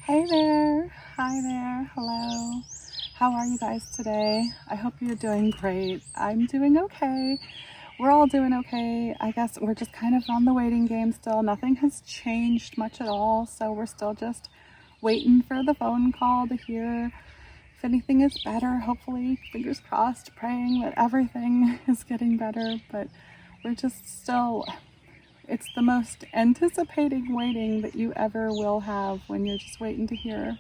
Hey there, hi there, hello. How are you guys today? I hope you're doing great. I'm doing okay. We're all doing okay. I guess we're just kind of on the waiting game still. Nothing has changed much at all, so we're still just waiting for the phone call to hear if anything is better. Hopefully, fingers crossed, praying that everything is getting better, but we're just still... It's the most anticipating waiting that you ever will have when you're just waiting to hear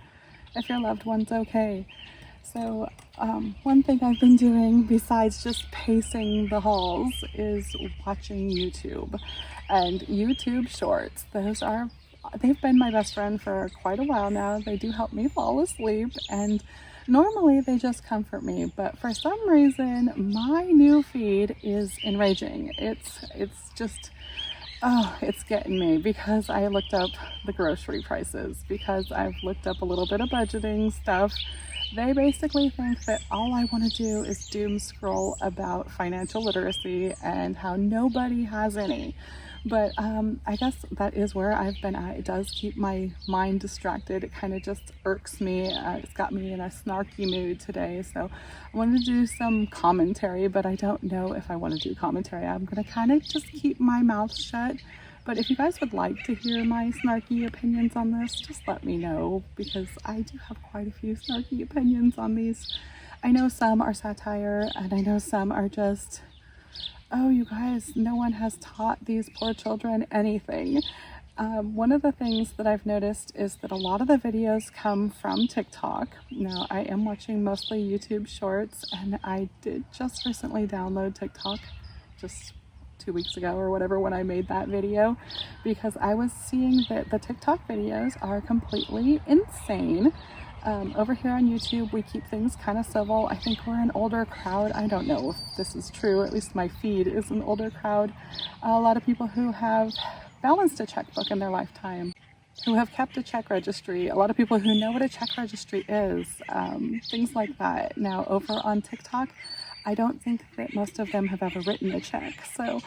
if your loved one's okay. So one thing I've been doing besides just pacing the halls is watching YouTube and YouTube shorts. They've been my best friend for quite a while now. They do help me fall asleep, and normally they just comfort me, but for some reason my new feed is enraging. It's just... Oh, it's getting me because I looked up the grocery prices, because I've looked up a little bit of budgeting stuff. They basically think that all I want to do is doom scroll about financial literacy and how nobody has any. But I guess that is where I've been at. It does keep my mind distracted. It kind of just irks me. It's got me in a snarky mood today. So I wanted to do some commentary, but I don't know if I want to do commentary. I'm going to kind of just keep my mouth shut. But if you guys would like to hear my snarky opinions on this, just let me know, because I do have quite a few snarky opinions on these. I know some are satire, and I know some are just... Oh, you guys, no one has taught these poor children anything. One of the things that I've noticed is that a lot of the videos come from TikTok. Now, I am watching mostly YouTube shorts, and I did just recently download TikTok, just 2 weeks ago or whatever, when I made that video, because I was seeing that the TikTok videos are completely insane. Over here on YouTube, we keep things kind of civil. I think we're an older crowd. I don't know if this is true. At least my feed is an older crowd. A lot of people who have balanced a checkbook in their lifetime, who have kept a check registry, a lot of people who know what a check registry is, things like that. Now, over on TikTok, I don't think that most of them have ever written a check, so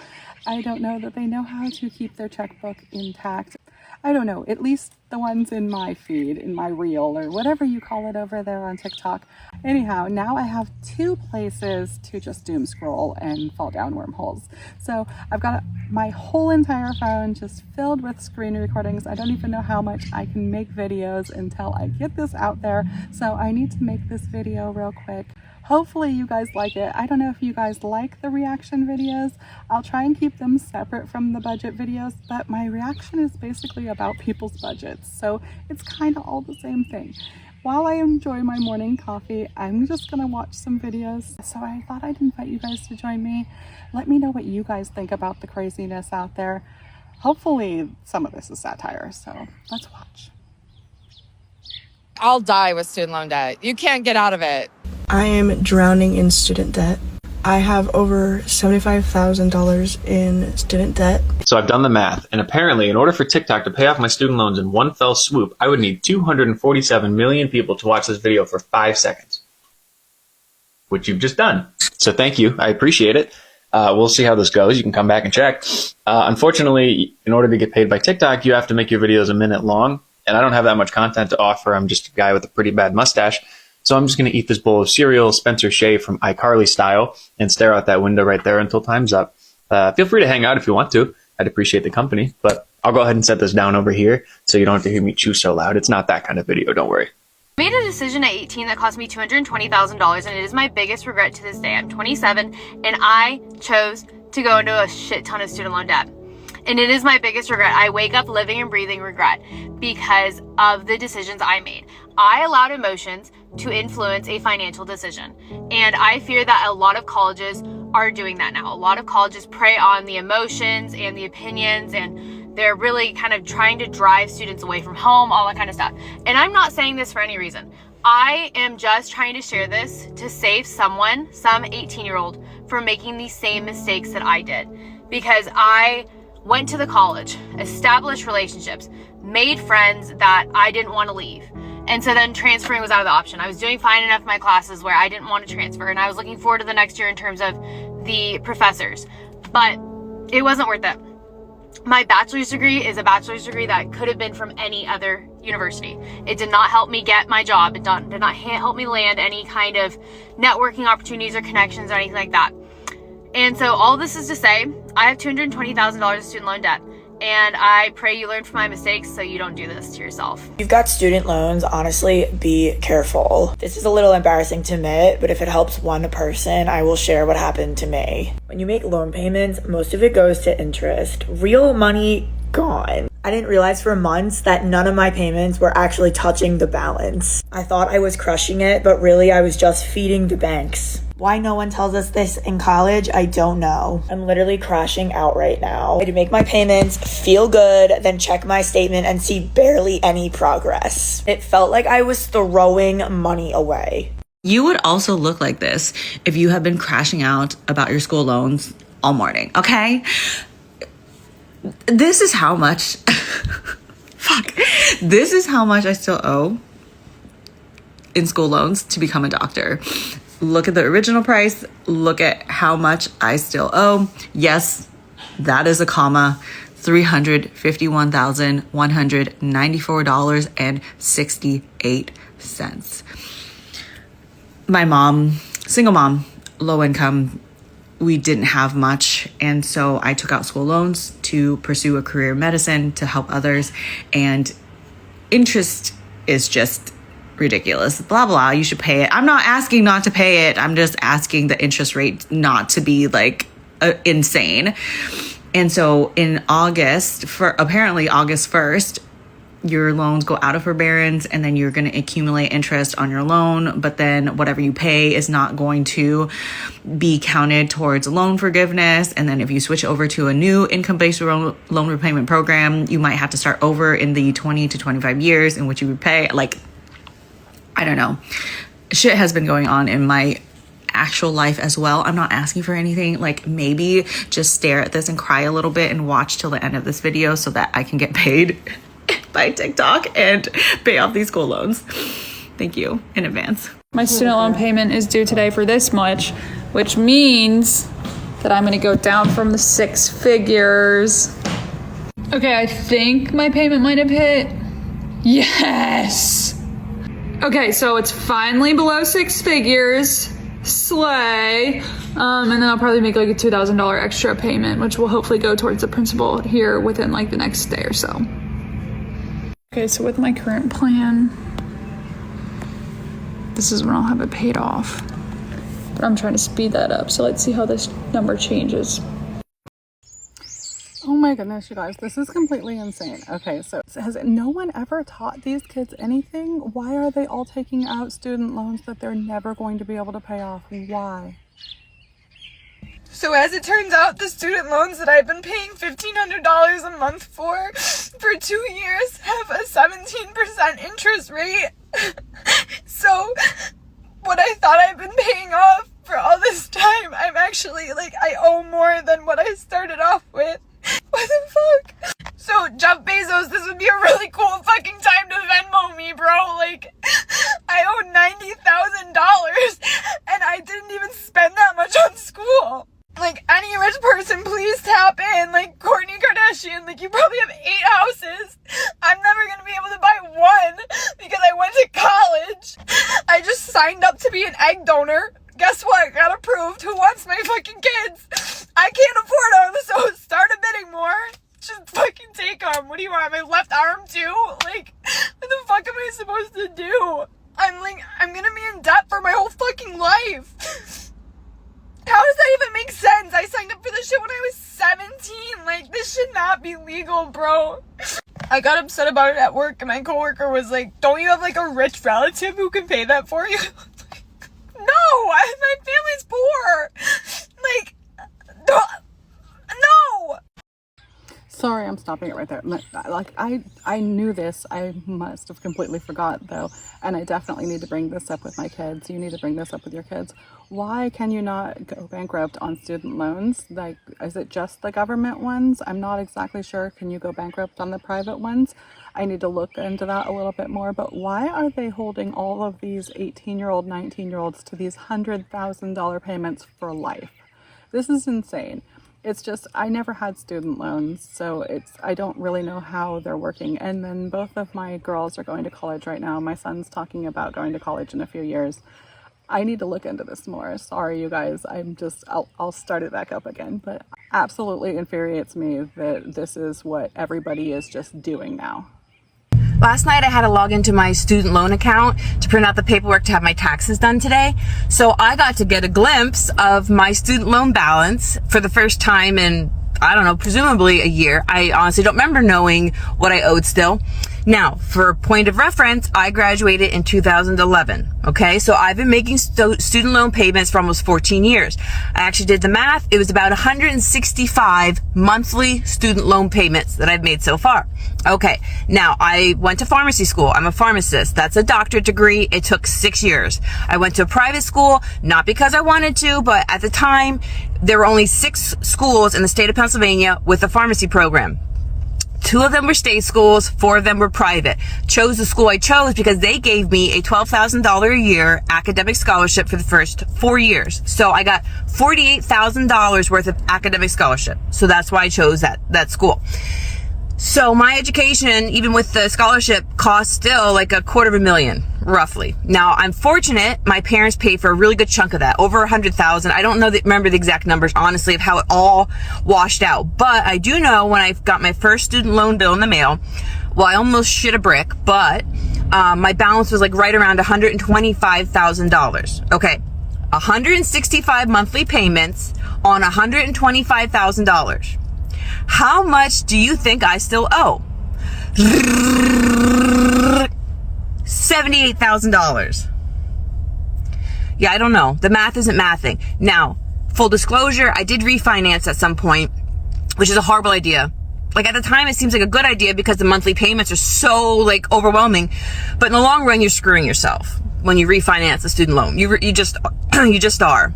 I don't know that they know how to keep their checkbook intact. I don't know, at least the ones in my feed, in my reel, or whatever you call it over there on TikTok. Anyhow, now I have two places to just doom scroll and fall down wormholes. So I've got my whole entire phone just filled with screen recordings. I don't even know how much I can make videos until I get this out there. So I need to make this video real quick. Hopefully you guys like it. I don't know if you guys like the reaction videos. I'll try and keep them separate from the budget videos, but my reaction is basically about people's budgets. So it's kind of all the same thing. While I enjoy my morning coffee, I'm just gonna watch some videos. So I thought I'd invite you guys to join me. Let me know what you guys think about the craziness out there. Hopefully some of this is satire, so let's watch. I'll die with student loan debt. You can't get out of it. I am drowning in student debt. I have over $75,000 in student debt. So I've done the math, and apparently in order for TikTok to pay off my student loans in one fell swoop, I would need 247 million people to watch this video for 5 seconds. Which you've just done. So thank you, I appreciate it. We'll see how this goes. You can come back and check. Unfortunately, in order to get paid by TikTok, you have to make your videos a minute long, and I don't have that much content to offer. I'm just a guy with a pretty bad mustache. So I'm just going to eat this bowl of cereal, Spencer Shea from iCarly style, and stare out that window right there until time's up. Feel free to hang out if you want to. I'd appreciate the company, but I'll go ahead and set this down over here so you don't have to hear me chew so loud. It's not that kind of video, don't worry. I made a decision at 18 that cost me $220,000, and it is my biggest regret to this day. I'm 27, and I chose to go into a shit ton of student loan debt. And it is my biggest regret. I wake up living and breathing regret because of the decisions I made. I allowed emotions to influence a financial decision. And I fear that a lot of colleges are doing that now. A lot of colleges prey on the emotions and the opinions, and they're really kind of trying to drive students away from home, all that kind of stuff. And I'm not saying this for any reason. I am just trying to share this to save someone, some 18-year-old, from making the same mistakes that I did. Because I went to the college, established relationships, made friends that I didn't want to leave. And so then transferring was out of the option. I was doing fine enough in my classes where I didn't want to transfer, and I was looking forward to the next year in terms of the professors. But it wasn't worth it. My bachelor's degree is a bachelor's degree that could have been from any other university. It did not help me get my job. It did not help me land any kind of networking opportunities or connections or anything like that. And so all this is to say, I have $220,000 of student loan debt. And I pray you learn from my mistakes so you don't do this to yourself. If you've got student loans, honestly, be careful. This is a little embarrassing to admit, but if it helps one person, I will share what happened to me. When you make loan payments, most of it goes to interest. Real money, gone. I didn't realize for months that none of my payments were actually touching the balance. I thought I was crushing it, but really I was just feeding the banks. Why no one tells us this in college, I don't know. I'm literally crashing out right now. I do make my payments, feel good, then check my statement and see barely any progress. It felt like I was throwing money away. You would also look like this if you have been crashing out about your school loans all morning, okay? This is how much, this is how much I still owe in school loans to become a doctor. Look at the original price. Look at how much I still owe. Yes, that is a comma. $351,194.68. My mom, single mom, low income, we didn't have much. And so I took out school loans to pursue a career in medicine to help others. And interest is just ridiculous. Blah, blah. You should pay it. I'm not asking not to pay it. I'm just asking the interest rate not to be like insane. And so in August, for apparently August 1st, your loans go out of forbearance and then you're going to accumulate interest on your loan. But then whatever you pay is not going to be counted towards loan forgiveness. And then if you switch over to a new income-based loan repayment program, you might have to start over in the 20 to 25 years in which you repay. Like, I don't know. Shit has been going on in my actual life as well. I'm not asking for anything. Like, maybe just stare at this and cry a little bit and watch till the end of this video so that I can get paid by TikTok and pay off these school loans. Thank you in advance. My student loan payment is due today for this much, which means that I'm gonna go down from the 6 figures. Okay, I think my payment might have hit. Yes! Okay, so it's finally below 6 figures. Slay. And then I'll probably make like a $2,000 extra payment, which will hopefully go towards the principal here within like the next day or so. Okay, so with my current plan, this is when I'll have it paid off. But I'm trying to speed that up, so let's see how this number changes. Oh my goodness, you guys, this is completely insane. Okay, so has no one ever taught these kids anything? Why are they all taking out student loans that they're never going to be able to pay off? Why? So as it turns out, the student loans that I've been paying $1,500 a month for 2 years have a 17% interest rate. So what I thought I've been paying off for all this time, I'm actually, like, I owe more than what I started off with. What the fuck? So Jeff Bezos, this would be a really cool fucking time to Venmo me, bro. Like, I owe $90,000 and I didn't even spend that much on school. Like, any rich person, please tap in. Like, Kourtney Kardashian, like, you probably have 8 houses. I'm never gonna be able to buy one because I went to college. I just signed up to be an egg donor. Guess what? Got approved. Who wants my fucking kids? I can't afford them, so start a bidding more. Just fucking take them. What do you want? My left arm too? Like, what the fuck am I supposed to do? I'm gonna be in debt for my whole fucking life. How does that even make sense? I signed up for this shit when I was 17. Like, this should not be legal, bro. I got upset about it at work, and my coworker was like, don't you have, like, a rich relative who can pay that for you? No! My family's poor! Like, no! Sorry, I'm stopping it right there. Like, I knew this. I must have completely forgot, though. And I definitely need to bring this up with my kids. You need to bring this up with your kids. Why can you not go bankrupt on student loans? Like, is it just the government ones? I'm not exactly sure. Can you go bankrupt on the private ones? I need to look into that a little bit more. But why are they holding all of these 18-year-old, 19-year-olds to these $100,000 payments for life? This is insane. It's just, I never had student loans, so I don't really know how they're working. And then both of my girls are going to college right now. My son's talking about going to college in a few years. I need to look into this more. Sorry, you guys. I'll start it back up again. But absolutely infuriates me that this is what everybody is just doing now. Last night I had to log into my student loan account to print out the paperwork to have my taxes done today. So I got to get a glimpse of my student loan balance for the first time in, I don't know, presumably a year. I honestly don't remember knowing what I owed still. Now, for a point of reference, I graduated in 2011. Okay, so I've been making student loan payments for almost 14 years. I actually did the math. It was about 165 monthly student loan payments that I've made so far. Okay, now I went to pharmacy school. I'm a pharmacist. That's a doctorate degree. It took 6 years. I went to a private school, not because I wanted to, but at the time, there were only 6 schools in the state of Pennsylvania with a pharmacy program. 2 of them were state schools, 4 of them were private. Chose the school I chose because they gave me a $12,000 a year academic scholarship for the first 4 years. So I got $48,000 worth of academic scholarship. So that's why I chose that school. So my education, even with the scholarship, cost still like $250,000, roughly. Now, I'm fortunate my parents paid for a really good chunk of that, over $100,000. I don't remember the exact numbers, honestly, of how it all washed out. But I do know when I got my first student loan bill in the mail, well, I almost shit a brick, but my balance was like right around $125,000. Okay, 165 monthly payments on $125,000. How much do you think I still owe? $78,000. Yeah, I don't know. The math isn't mathing. Now, full disclosure, I did refinance at some point, which is a horrible idea. Like at the time, it seems like a good idea because the monthly payments are so like overwhelming, but in the long run, you're screwing yourself when you refinance a student loan. You just are.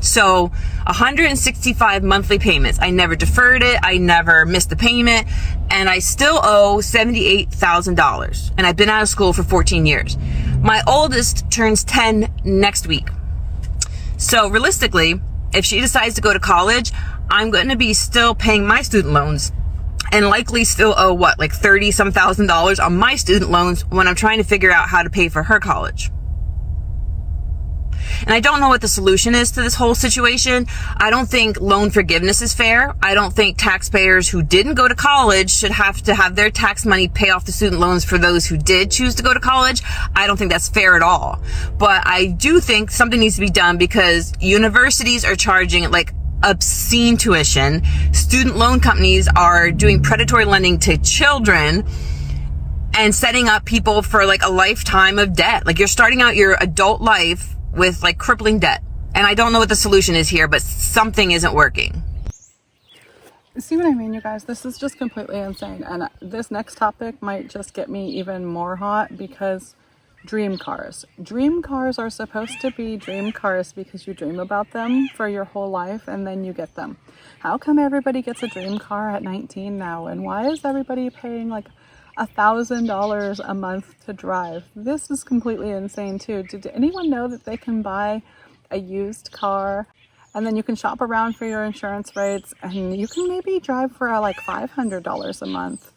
So 165 monthly payments. I never deferred it. I never missed a payment. And I still owe $78,000. And I've been out of school for 14 years. My oldest turns 10 next week. So realistically, if she decides to go to college, I'm going to be still paying my student loans and likely still owe like $30-some thousand on my student loans when I'm trying to figure out how to pay for her college. And I don't know what the solution is to this whole situation. I don't think loan forgiveness is fair. I don't think taxpayers who didn't go to college should have to have their tax money pay off the student loans for those who did choose to go to college. I don't think that's fair at all. But I do think something needs to be done because universities are charging like obscene tuition. Student loan companies are doing predatory lending to children and setting up people for like a lifetime of debt. Like you're starting out your adult life with like crippling debt. And I don't know what the solution is here, but something isn't working. See what I mean, you guys? This is just completely insane. And this next topic might just get me even more hot because dream cars. Dream cars are supposed to be dream cars because you dream about them for your whole life and then you get them. How come everybody gets a dream car at 19 now? And why is everybody paying like $1,000 a month to drive? This is completely insane too. Did anyone know that they can buy a used car and then you can shop around for your insurance rates and you can maybe drive for like $500 a month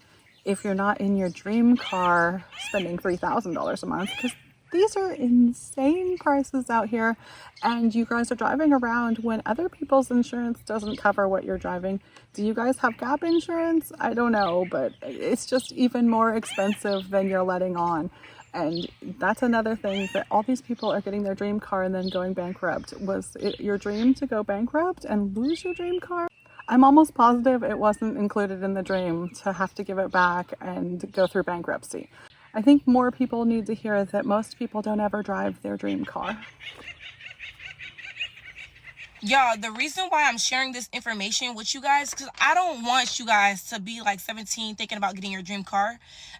if you're not in your dream car spending $3,000 a month? Because these are insane prices out here and you guys are driving around when other people's insurance doesn't cover what you're driving. Do you guys have gap insurance? I don't know, but it's just even more expensive than you're letting on. And that's another thing, that all these people are getting their dream car and then going bankrupt. Was it your dream to go bankrupt and lose your dream car? I'm almost positive it wasn't included in the dream to have to give it back and go through bankruptcy. I think more people need to hear that most people don't ever drive their dream car. Y'all, the reason why I'm sharing this information with you guys, because I don't want you guys to be like 17 thinking about getting your dream car.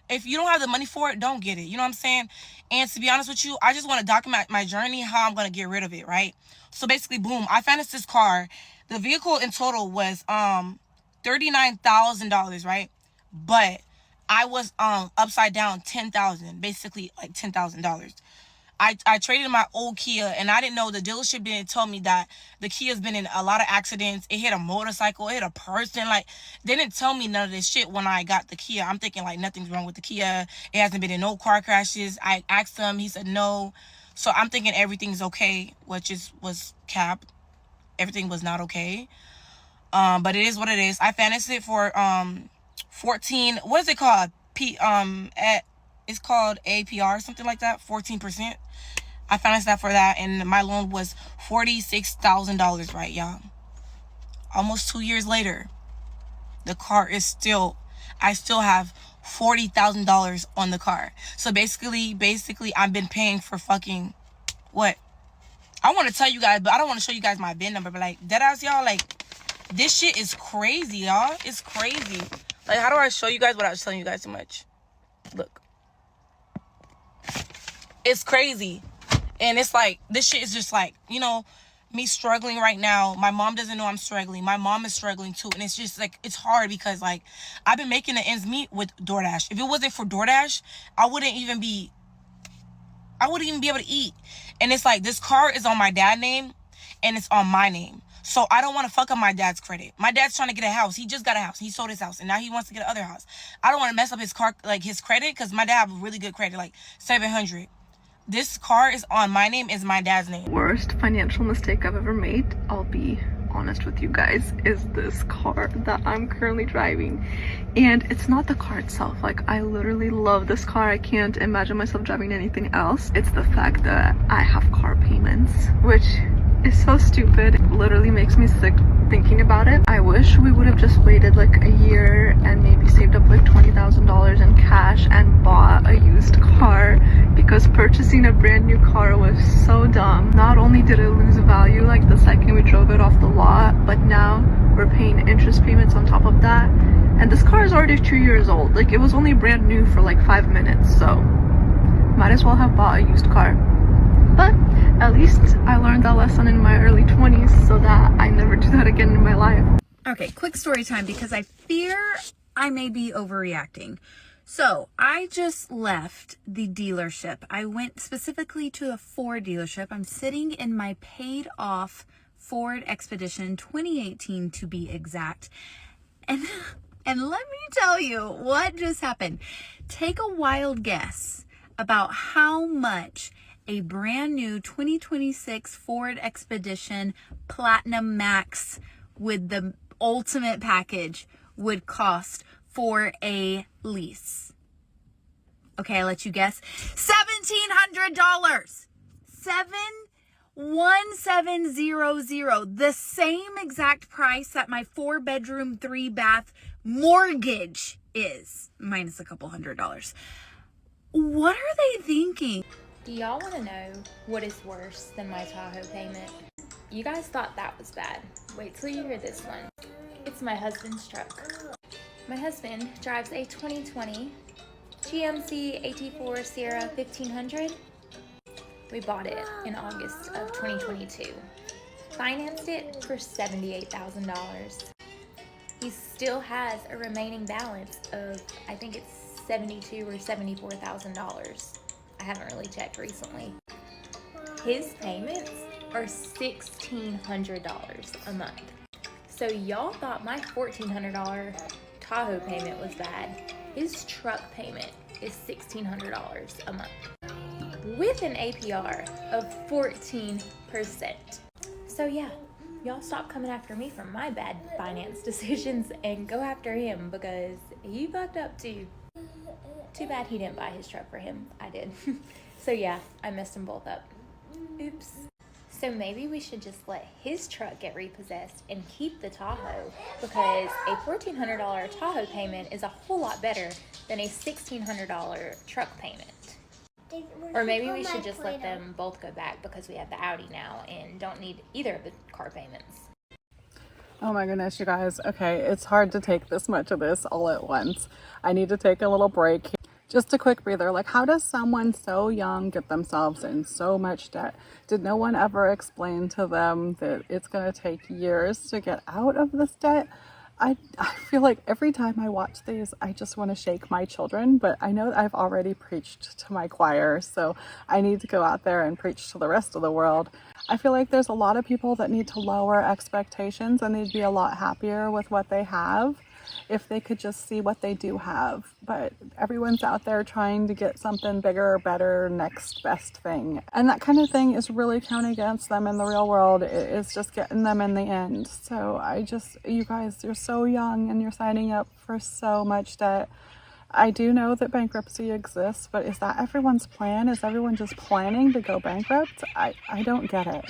If you don't have the money for it, don't get it. You know what I'm saying? And to be honest with you, I just want to document my journey, how I'm going to get rid of it, right? So basically, boom, I financed this car. The vehicle in total was $39,000, right? But I was upside down $10,000, basically like $10,000. I traded my old Kia, and I didn't know, the dealership didn't tell me that the Kia's been in a lot of accidents. It hit a motorcycle, it hit a person. Like, they didn't tell me none of this shit when I got the Kia. I'm thinking like nothing's wrong with the Kia. It hasn't been in no car crashes. I asked him, he said no. So I'm thinking everything's okay, which was cap. Everything was not okay. But it is what it is. I financed it for 14. What is it called? It's called APR, something like that. 14%. I financed that for that, and my loan was $46,000, right, y'all? Almost 2 years later, the car is still, I still have $40,000 on the car. So basically, I've been paying for fucking, what? I want to tell you guys, but I don't want to show you guys my VIN number, but like, deadass, y'all, like, this shit is crazy, y'all. It's crazy. Like, how do I show you guys without telling you guys too much? Look. It's crazy. And it's like, this shit is just like, you know, me struggling right now. My mom doesn't know I'm struggling. My mom is struggling too. And it's just like, it's hard because like, I've been making the ends meet with DoorDash. If it wasn't for DoorDash, I wouldn't even be able to eat. And it's like, this car is on my dad's name and it's on my name. So I don't want to fuck up my dad's credit. My dad's trying to get a house. He just got a house. He sold his house and now he wants to get another house. I don't want to mess up his car, like his credit, because my dad have really good credit, like 700. This car is on my name, is my dad's name. Worst financial mistake I've ever made, I'll be honest with you guys, is this car that I'm currently driving. And it's not the car itself. Like, I literally love this car. I can't imagine myself driving anything else. It's the fact that I have car payments, which is so stupid. It literally makes me sick thinking about it. I wish we would have just waited like a year and maybe saved up like $20,000 in cash and bought a used car, because purchasing a brand new car was so dumb. Not only did it lose value like the second we drove it off the lot, but now we're paying interest payments on top of that. And this car is already 2 years old. Like, it was only brand new for like 5 minutes, so might as well have bought a used car. But at least I learned that lesson in my early 20s so that I never do that again in my life. Okay, quick story time because I fear I may be overreacting. So I just left the dealership. I went specifically to a Ford dealership. I'm sitting in my paid off Ford Expedition 2018 to be exact. And let me tell you what just happened. Take a wild guess about how much a brand new 2026 Ford Expedition Platinum Max with the ultimate package would cost for a lease. Okay, I'll let you guess. $1,700. 71700. The same exact price that my 4-bedroom, 3-bath mortgage is, minus a couple $100. What are they thinking? Do y'all want to know what is worse than my Tahoe payment? You guys thought that was bad. Wait till you hear this one. It's my husband's truck. My husband drives a 2020 GMC AT4 Sierra 1500. We bought it in August of 2022. Financed it for $78,000. He still has a remaining balance of, I think it's $72,000 or $74,000. I haven't really checked recently. His payments are $1,600 a month. So y'all thought my $1,400 Tahoe payment was bad. His truck payment is $1,600 a month with an APR of 14%. So yeah, y'all stop coming after me for my bad finance decisions and go after him because he fucked up too. Too bad he didn't buy his truck for him. I did. So yeah, I messed them both up. Oops. So maybe we should just let his truck get repossessed and keep the Tahoe, because a $1,400 Tahoe payment is a whole lot better than a $1,600 truck payment. Or maybe we should just let them both go back because we have the Audi now and don't need either of the car payments. Oh my goodness, you guys. Okay, it's hard to take this much of this all at once. I need to take a little break. Just a quick breather. Like, how does someone so young get themselves in so much debt? Did no one ever explain to them that it's going to take years to get out of this debt? I feel like every time I watch these, I just want to shake my children, but I know I've already preached to my choir, so I need to go out there and preach to the rest of the world. I feel like there's a lot of people that need to lower expectations and they'd be a lot happier with what they have if they could just see what they do have. But everyone's out there trying to get something bigger, better, next best thing. And that kind of thing is really counting against them in the real world. It's just getting them in the end. So you guys, you're so young and you're signing up for so much debt. I do know that bankruptcy exists, but is that everyone's plan? Is everyone just planning to go bankrupt? I don't get it.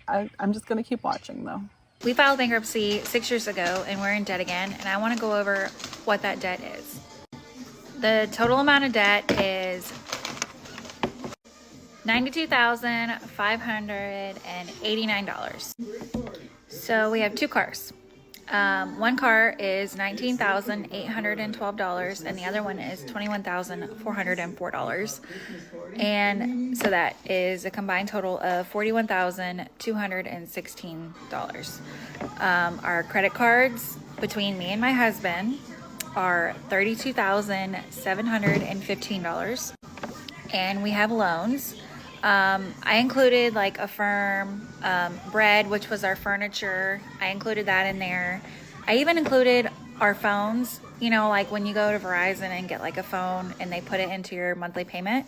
I'm just going to keep watching though. We filed bankruptcy 6 years ago and we're in debt again, and I want to go over what that debt is. The total amount of debt is $92,589. So we have two cars. One car is $19,812 and the other one is $21,404. And so that is a combined total of $41,216. Our credit cards between me and my husband are $32,715. And we have loans. I included like Affirm, Bread, which was our furniture. I included that in there. I even included our phones, you know, like when you go to Verizon and get like a phone and they put it into your monthly payment.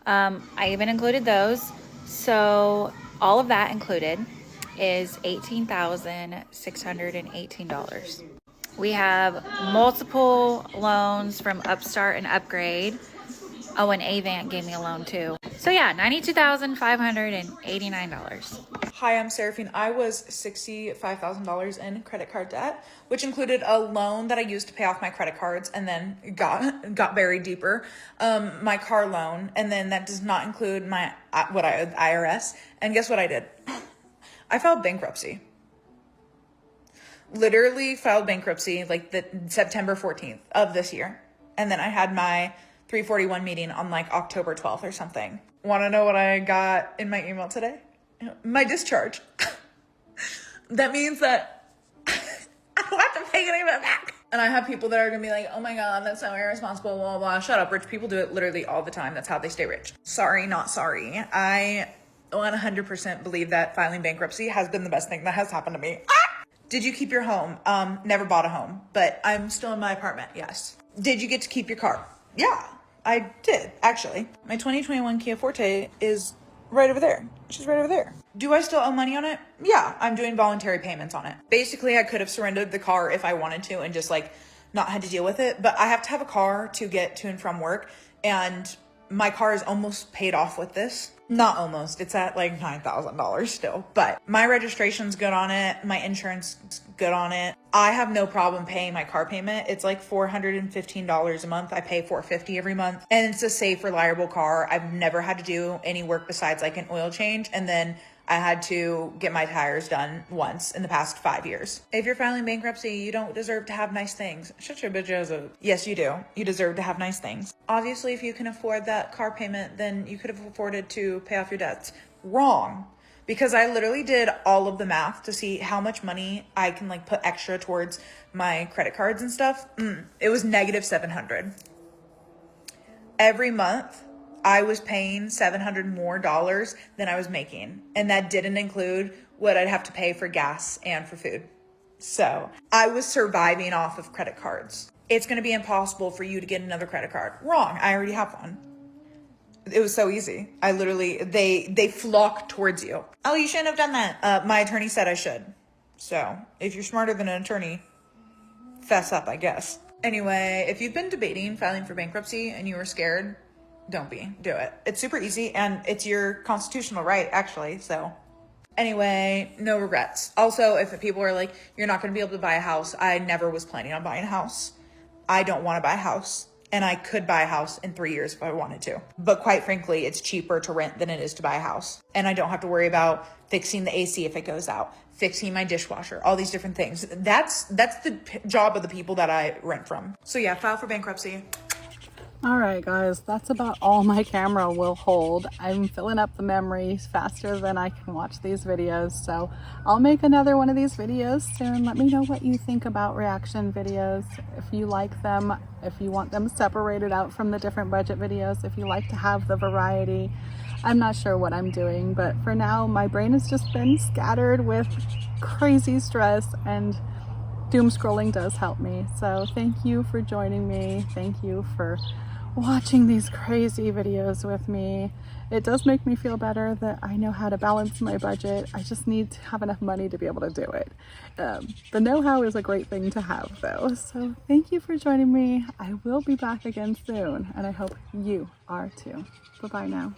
I even included those. So all of that included is $18,618. We have multiple loans from Upstart and Upgrade. Oh, and Avant gave me a loan too. So yeah, $92,589. Hi, I'm Seraphine. I was $65,000 in credit card debt, which included a loan that I used to pay off my credit cards and then got buried deeper. My car loan, and then that does not include my IRS. And guess what I did? I filed bankruptcy. Literally filed bankruptcy like the September 14th of this year. And then I had my 341 meeting on like October 12th or something. Want to know what I got in my email today? My discharge. That means that I don't have to pay any of it back. And I have people that are going to be like, oh my God, that's so irresponsible, blah, blah, blah. Shut up. Rich people do it literally all the time. That's how they stay rich. Sorry, not sorry. I 100% believe that filing bankruptcy has been the best thing that has happened to me. Did you keep your home? Never bought a home, but I'm still in my apartment. Yes. Did you get to keep your car? Yeah, I did, actually. My 2021 Kia Forte is right over there. She's right over there. Do I still owe money on it? Yeah, I'm doing voluntary payments on it. Basically, I could have surrendered the car if I wanted to and just like not had to deal with it. But I have to have a car to get to and from work. And my car is almost paid off with this. Not almost, it's at like $9,000 still, but my registration's good on it. My insurance is good on it. I have no problem paying my car payment. It's like $415 a month. I pay $450 every month, and it's a safe, reliable car. I've never had to do any work besides like an oil change. And then I had to get my tires done once in the past 5 years. If you're filing bankruptcy, you don't deserve to have nice things. Shut your bitch ass up. Yes, you do. You deserve to have nice things. Obviously, if you can afford that car payment, then you could have afforded to pay off your debts. Wrong. Because I literally did all of the math to see how much money I can like put extra towards my credit cards and stuff. It was negative $700. Every month, I was paying $700 more than I was making. And that didn't include what I'd have to pay for gas and for food. So I was surviving off of credit cards. It's going to be impossible for you to get another credit card. Wrong. I already have one. It was so easy. I literally, they flock towards you. Oh, you shouldn't have done that. My attorney said I should. So if you're smarter than an attorney, fess up, I guess. Anyway, if you've been debating filing for bankruptcy and you were scared, don't be. Do it. It's super easy and it's your constitutional right, actually. So anyway, no regrets. Also, if people are like, you're not going to be able to buy a house, I never was planning on buying a house. I don't want to buy a house. And I could buy a house in 3 years if I wanted to. But quite frankly, it's cheaper to rent than it is to buy a house. And I don't have to worry about fixing the AC if it goes out, fixing my dishwasher, all these different things. That's the job of the people that I rent from. So yeah, file for bankruptcy. Alright guys, that's about all my camera will hold. I'm filling up the memories faster than I can watch these videos, so I'll make another one of these videos soon. Let me know what you think about reaction videos, if you like them, if you want them separated out from the different budget videos, if you like to have the variety. I'm not sure what I'm doing, but for now my brain has just been scattered with crazy stress, and doom scrolling does help me. So thank you for joining me. Thank you for watching these crazy videos with me. It does make me feel better that I know how to balance my budget. I just need to have enough money to be able to do it. The know-how is a great thing to have though. So thank you for joining me. I will be back again soon, and I hope you are too. Bye-bye now.